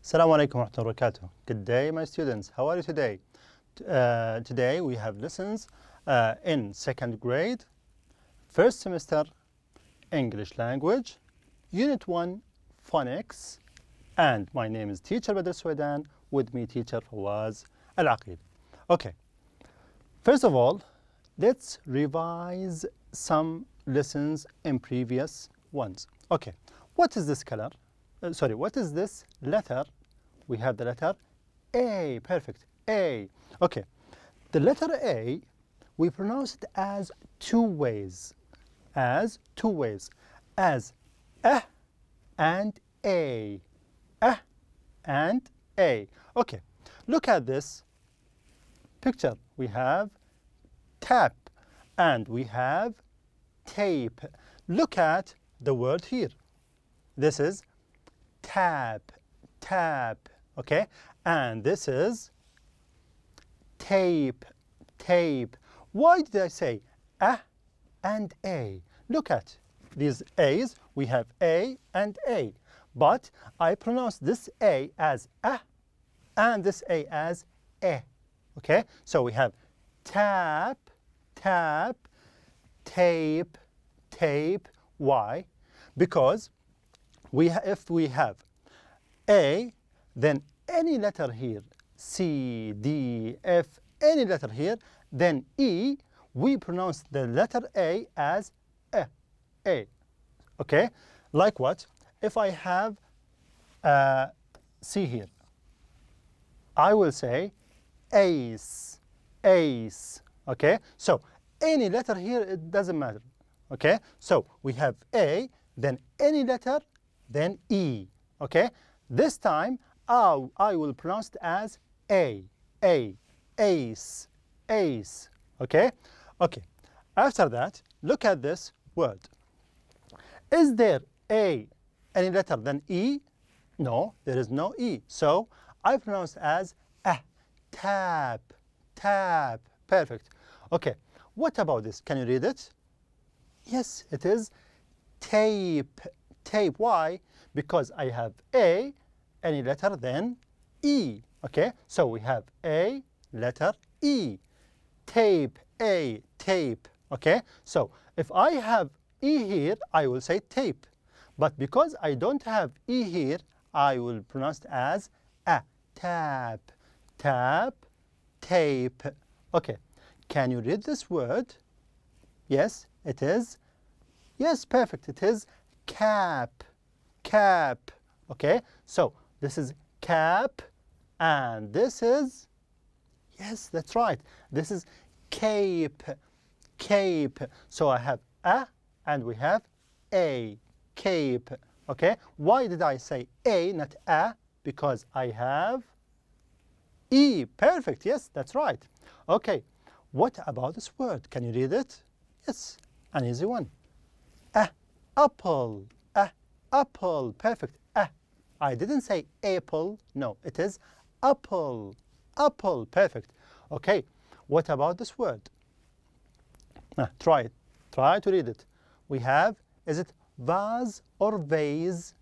Assalamu alaikum wa rahmatullahi wa barakatuh. Good day, my students. How are you today? Today we have lessons in second grade, first semester, English language, Unit 1, Phonics, and my name is Teacher Badr Sudan, with me Teacher Fawaz Al-Aqid. Okay, first of all, let's revise some lessons in previous ones. Okay, what is this color? What is this letter? We have the letter A. Perfect. A. Okay. The letter A, we pronounce it as two ways. As and A. And A. Okay. Look at this picture. We have tap and we have tape. Look at the word here. This is tap, okay? And this is tape. Why did I say and A? Look at these A's. We have A and A. But I pronounce this A as and this A as okay? So we have tap, tape. Why? Because if we have A, then any letter here, C, D, F, any letter here, then E, we pronounce the letter A as A. Okay? Like what? If I have C here, I will say ace. Okay? So any letter here, it doesn't matter. Okay? So we have A, then any letter, then E. Okay? This time, I will pronounce it as A. Ace. Okay? Okay. After that, look at this word. Is there A any letter than E? No, there is no E. So I pronounce it as tap. Perfect. Okay. What about this? Can you read it? Yes, it is tape. Why? Because I have A, any letter, then E. Okay? So we have A, letter E. Tape, A, tape. Okay? So if I have E here, I will say tape. But because I don't have E here, I will pronounce it as tap, tape. Okay. Can you read this word? Yes, it is. Yes, perfect. It is cap. Okay, so this is cap and this is, yes, that's right, this is cape. So I have and we have A, cape. Okay, why did I say A, not Because I have E. Perfect. Yes, that's right. Okay, what about this word? Can you read it? Yes, an easy one. Apple. Apple. Perfect. I didn't say apple. No, it is apple. Perfect. Okay, what about this word? Try it. Try to read it. We have, is it vase or vase?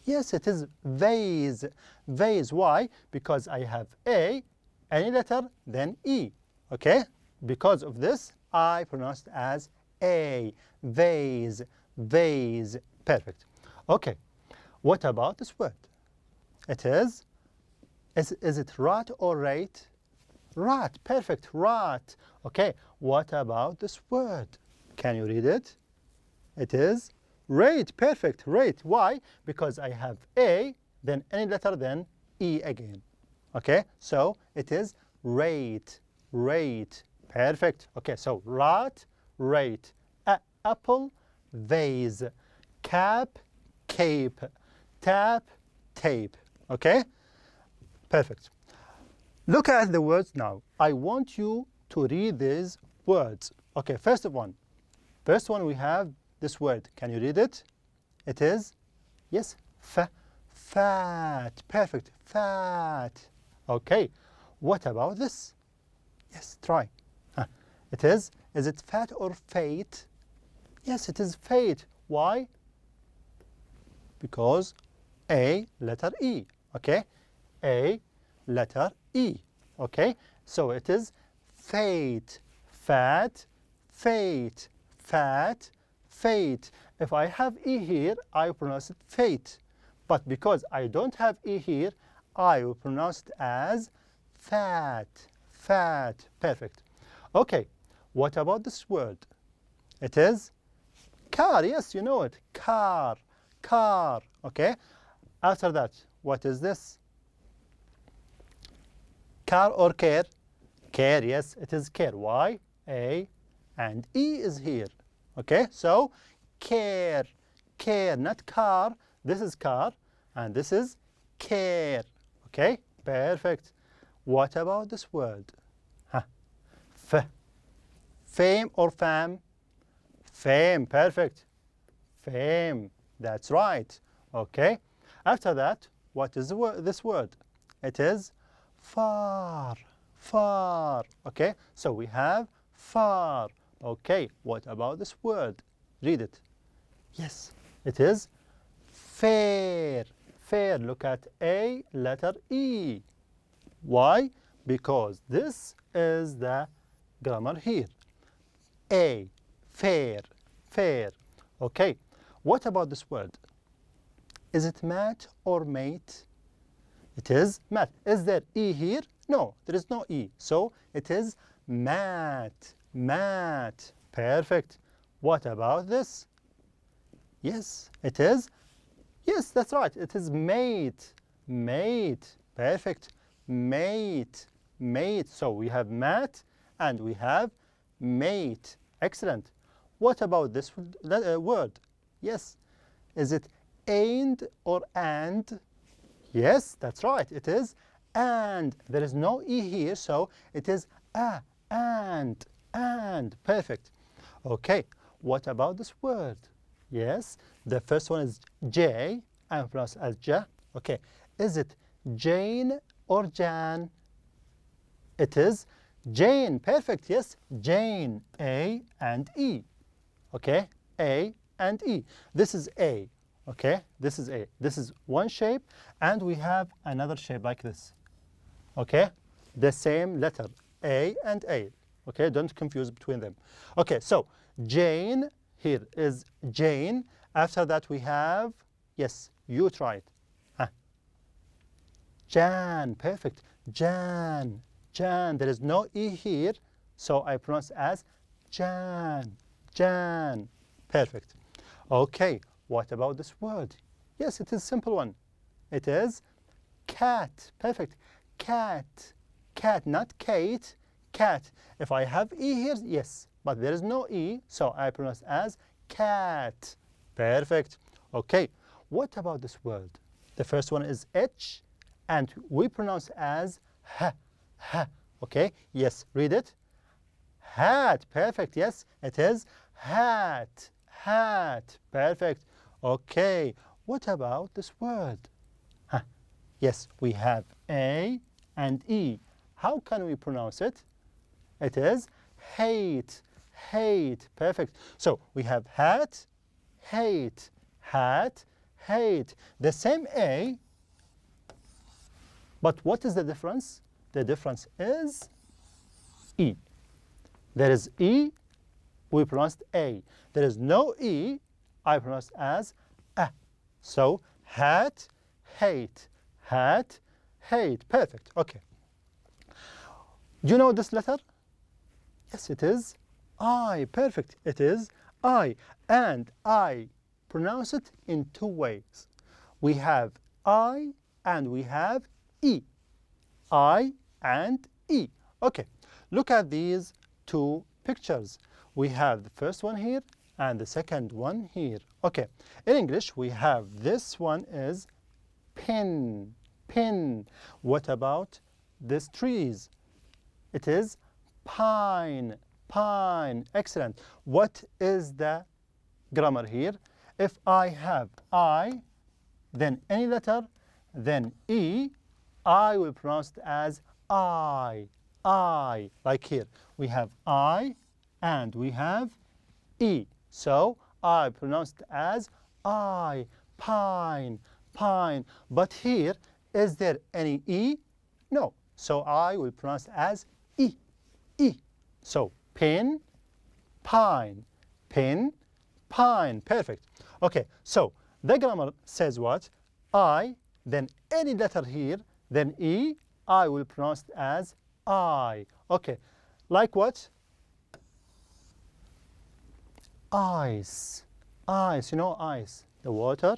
Yes, it is vase. Vase. Why? Because I have A, any letter, then E. Okay? Because of this, I pronounce it as A. Vase. Perfect. Okay. What about this word? It is it rat or rate? Rat. Perfect. Rat. Okay. What about this word? Can you read it? It is rate. Perfect. Rate. Why? Because I have A, then any letter, then E again. Okay. So it is rate. Perfect. Okay. So rat, rate. Apple, vase. Cap, cape. Tap, tape. Okay? Perfect. Look at the words now. I want you to read these words. Okay, first one we have this word. Can you read it? It is, yes, fat. Perfect. Fat. Okay. What about this? Yes, try. It is it fat or fate? Yes, it is fate. Why? Because A, letter E. Okay, A, letter E. Okay, so it is fate, fat, fate, fat, fate. If I have E here, I pronounce it fate. But because I don't have E here, I will pronounce it as fat, fat. Perfect. Okay, what about this word? It is car. Yes, you know it. Car, car. Okay. After that, what is this? Car or care? Care, yes, it is care. Why? A and E is here. Okay, so care, care, not car. This is car, and this is care. Okay, perfect. What about this word? Huh. Fame or fam? Fame, perfect. Fame, that's right. Okay, after that, what is this word? It is far, far. Okay, so we have far. Okay, what about this word? Read it. Yes, it is fair, fair. Look at A, letter E. Why? Because this is the grammar here. A, fair, fair. Okay, what about this word? Is it mat or mate? It is mat. Is there E here? No, there is no E. So it is mat, mat. Perfect. What about this? Yes, it is. Yes, that's right. It is mate, mate. Perfect. Mate, mate. So we have mat and we have mate. Excellent. What about this word? Yes. Is it and or and? Yes, that's right. It is and. There is no E here, so it is a, and. Perfect. Okay, what about this word? Yes, the first one is J, and pronounced as J. Okay, is it Jane or Jan? It is Jane. Perfect, yes, Jane. A and E. Okay, A and E. This is A. Okay, this is A. This is one shape, and we have another shape like this. Okay, the same letter, A and A. Okay, don't confuse between them. Okay, so Jane here is Jane. After that we have, yes, you try it. Huh. Jan, perfect. Jan, Jan. There is no E here, so I pronounce as Jan, Jan. Perfect. Okay, what about this word? Yes, it is a simple one. It is cat. Perfect. Cat, cat, not Kate, cat. If I have E here, yes, but there is no E, so I pronounce as cat. Perfect. Okay, what about this word? The first one is H, and we pronounce as H, H. Okay, yes, read it. Hat. Perfect, yes, it is hat, hat. Perfect. Okay, what about this word? Huh. Yes, we have A and E. How can we pronounce it? It is hate, hate. Perfect. So we have hat, hate, hat, hate. The same A, but what is the difference? The difference is E. There is E, we pronounced A. There is no E, I pronounce as A. So hat, hate, hat, hate. Perfect. Okay. Do you know this letter? Yes, it is I. Perfect. It is I. And I pronounce it in two ways. We have I and we have E. I and E. Okay. Look at these two pictures. We have the first one here and the second one here. Okay. In English, we have this one is pin, pin. What about these trees? It is pine, pine. Excellent. What is the grammar here? If I have I, then any letter, then E, I will pronounce it as I. Like here. We have I and we have E. So I pronounce it as I. Pine, pine. But here Is there any E? No. So I will pronounce as E. E. So pin, pine, pin, pine. Perfect. Okay, so the grammar says what? I, then any letter here, then E, I will pronounce it as I. Okay, like what? Ice. Ice, you know ice, the water,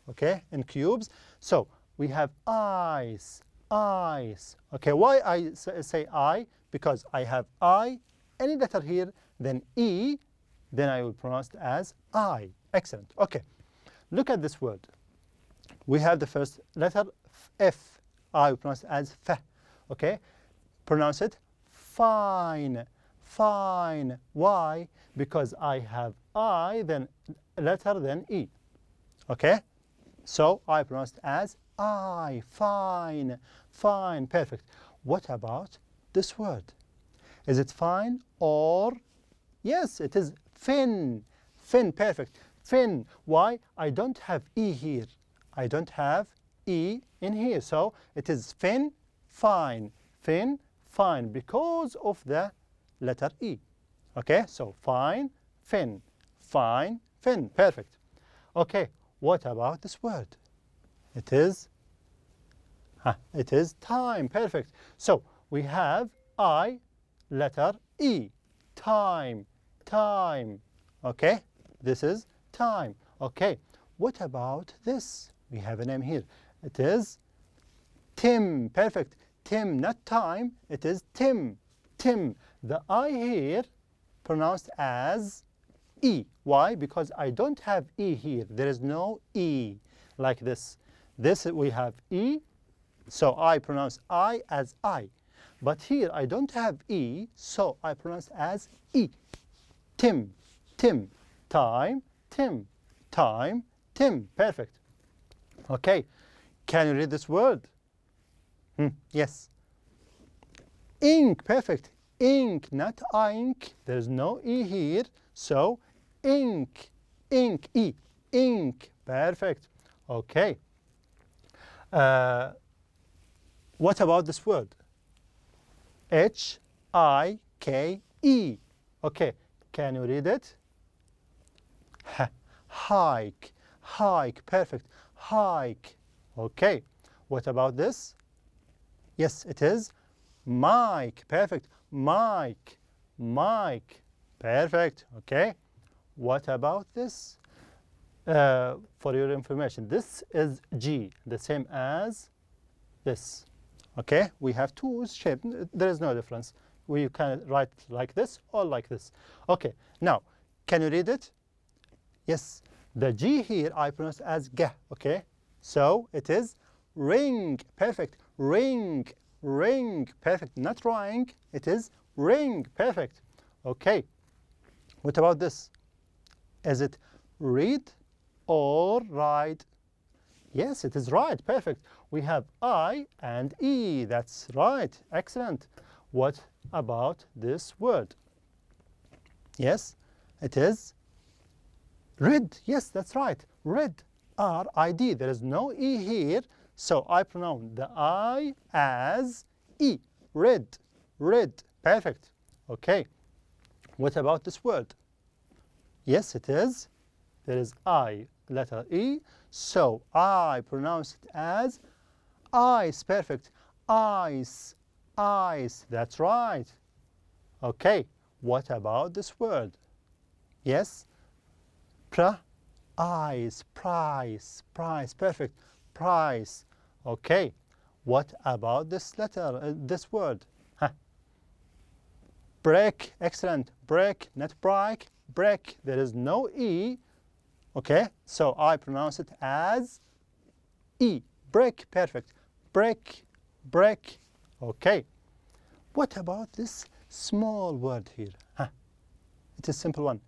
okay, in cubes. So we have ice, ice. Okay, why I say I? Because I have I, any letter here, then E, then I will pronounce it as I. Excellent. Okay, look at this word. We have the first letter F. I will pronounce it as F. Okay, pronounce it fine, fine. Why? Because I have I, then letter, then E. Okay, so I pronounce it as I, fine, fine. Perfect. What about this word? Is it fine or? Yes, it is fin, fin. Perfect. Fin. Why? I don't have E here. I don't have E in here. So it is fin, fine, fin, fine, because of the letter E. Okay, so fine, fin, fine, fin. Perfect. Okay, what about this word? It is time. Perfect. So we have I, letter E, time, time. Okay, this is time. Okay, what about this? We have a name here. It is Tim. Perfect. Tim, not time. It is Tim. Tim. The I here pronounced as E. Why? Because I don't have E here. There is no E like this. This we have E, so I pronounce I as I. But here I don't have E, so I pronounce as E. Tim, Tim, time, Tim, time, Tim. Perfect. Okay, can you read this word? Yes. Ink. Perfect. Ink, not ink. There's no E here, so ink, ink, E, ink. Perfect. Okay. What about this word? H-I-K-E. Okay, can you read it? Hike, hike. Perfect. Hike. Okay. What about this? Yes, it is mic. Perfect. Mic, mic. Perfect. Okay. What about this? For your information, this is G, the same as this. Okay, we have two shapes. There is no difference. We can write like this or like this. Okay, now, can you read it? Yes, the G here I pronounce as G. Okay, so it is ring. Perfect. Ring, ring. Perfect. Not ring. It is ring. Perfect. Okay, what about this? Is it read or write? Yes, it is right. Perfect. We have I and E. That's right. Excellent. What about this word? Yes, it is read. Yes, that's right. Read. R-I-D. There is no E here, so I pronounce the I as E. Read. Read. Perfect. Okay. What about this word? Yes, it is. There is I, letter E, so I pronounce it as ice. Perfect. Ice, ice. That's right. Okay, what about this word? Yes, ice, price, price. Perfect. Price. Okay, what about this letter, this word? Break. Excellent. Break, not break. Break. There is no E. Okay, so I pronounce it as E. Break. Perfect. Break, break. Okay. What about this small word here? It's a simple one.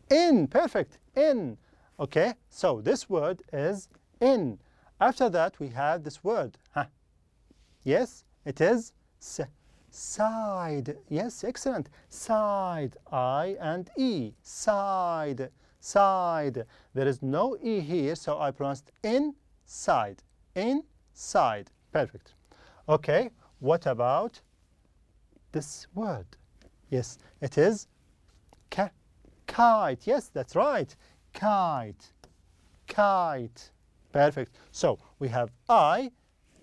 In. Perfect. In. Okay, so this word is in. After that, we have this word. Yes, it is side. Yes, excellent. Side. I and E. Side. Side. There is no E here, so I pronounced inside. side. Perfect. Okay, what about this word? Yes, it is kite. Yes, that's right. Kite. Kite. Perfect. So we have I,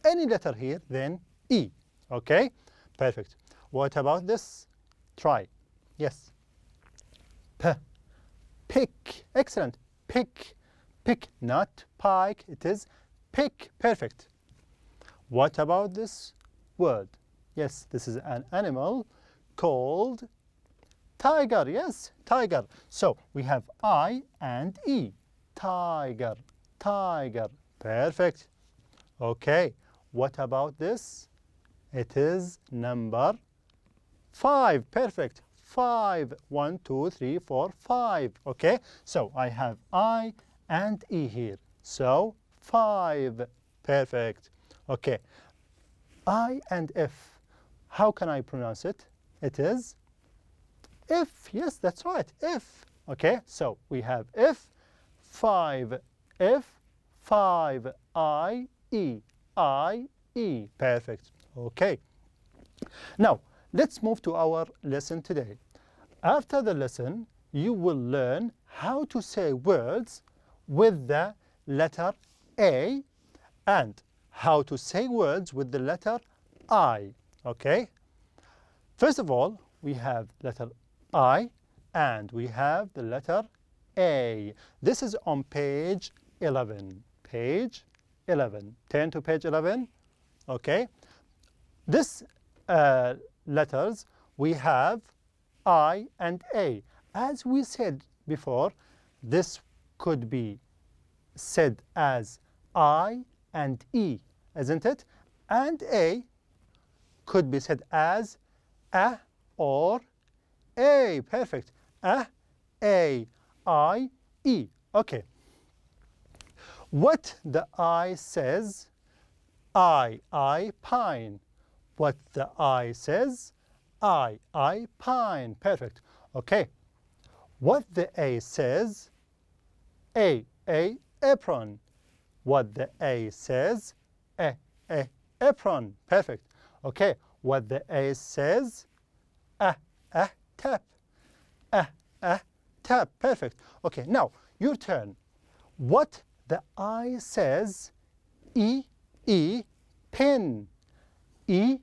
any letter here, then E. Okay, perfect. What about this? Try. Yes. Pick. Excellent. Pick. Pick, not pike. It is pick. Perfect. What about this word? Yes, this is an animal called tiger. Yes, tiger. So we have I and E. Tiger. Tiger. Perfect. Okay. What about this? It is number 5. Perfect. 5. 1, 2, 3, 4, 5. Okay. So I have I and E here. So 5. Perfect. Okay. I and F. How can I pronounce it? It is if. Yes, that's right. If. Okay. So we have if, 5, if, 5, I, E. I, E. Perfect. Okay. Now, let's move to our lesson today. After the lesson, you will learn how to say words with the letter A and how to say words with the letter I. Okay? First of all, we have letter I and we have the letter A. This is on page 11. Page 11. Turn to page 11. Okay? This letters, we have I and A. As we said before, this could be said as I and E, isn't it? And A could be said as A or A. Perfect. A, I, E. Okay. What the I says, I pine. What the I says, I pine. Perfect. Okay. What the A says, A apron. What the A says, A apron. Perfect. Okay. What the A says, a tap. A tap. Perfect. Okay. Now your turn. What the I says, E pen. E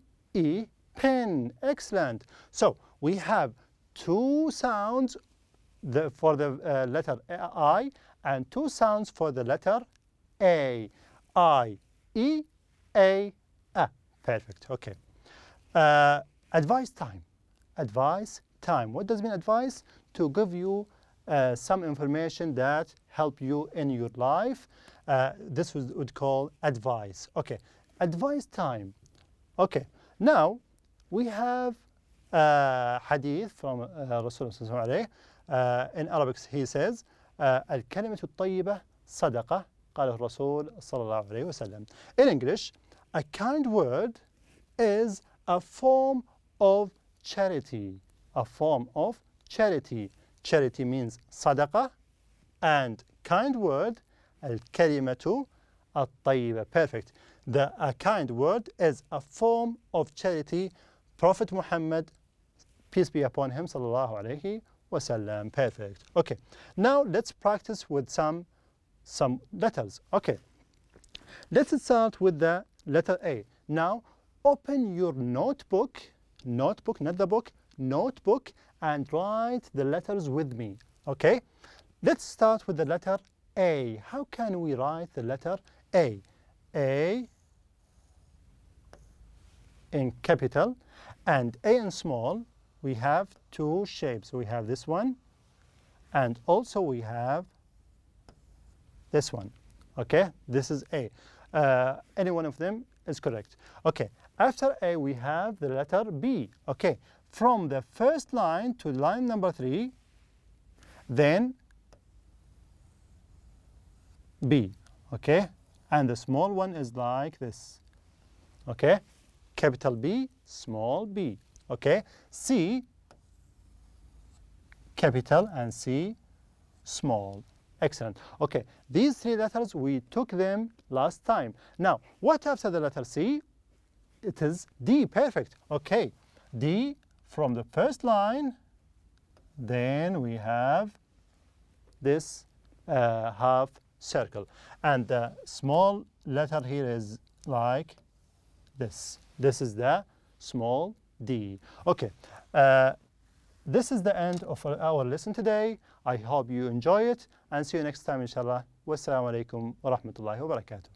pen. Excellent. So we have two sounds for the letter I and two sounds for the letter A. I, E, A. Perfect. Okay. Advice time. Advice time. What does mean advice? To give you some information that help you in your life. This would call advice. Okay. Advice time. Okay. Now we have a hadith from Rasulullah in Arabic. He says, الكلمة الطيبة صدقة قاله الرسول صلى الله عليه وسلم. In English, a kind word is a form of charity. A form of charity. Charity means صدقة, and kind word الكلمة الطيبة. Perfect. A kind word is a form of charity. Prophet Muhammad, peace be upon him, sallallahu alayhi wasallam. Perfect. Okay. Now let's practice with some letters. Okay. Let's start with the letter A. Now open your notebook, not the book, notebook, and write the letters with me. Okay. Let's start with the letter A. How can we write the letter A? A in capital and A in small. We have two shapes. We have this one and also we have this one. Okay, this is A. Any one of them is correct. Okay, after A we have the letter B. Okay, from the first line to line number 3, then B. Okay, and the small one is like this. Okay, capital B, small b. Okay, C, capital, and C, small. Excellent. Okay, these three letters, we took them last time. Now, what after the letter C? It is D. Perfect. Okay, D from the first line. Then we have this half circle. And the small letter here is like this. This is the small d. Okay, this is the end of our lesson today. I hope you enjoy it and see you next time inshallah. Wassalamu alaikum wa rahmatullahi wa barakatuh.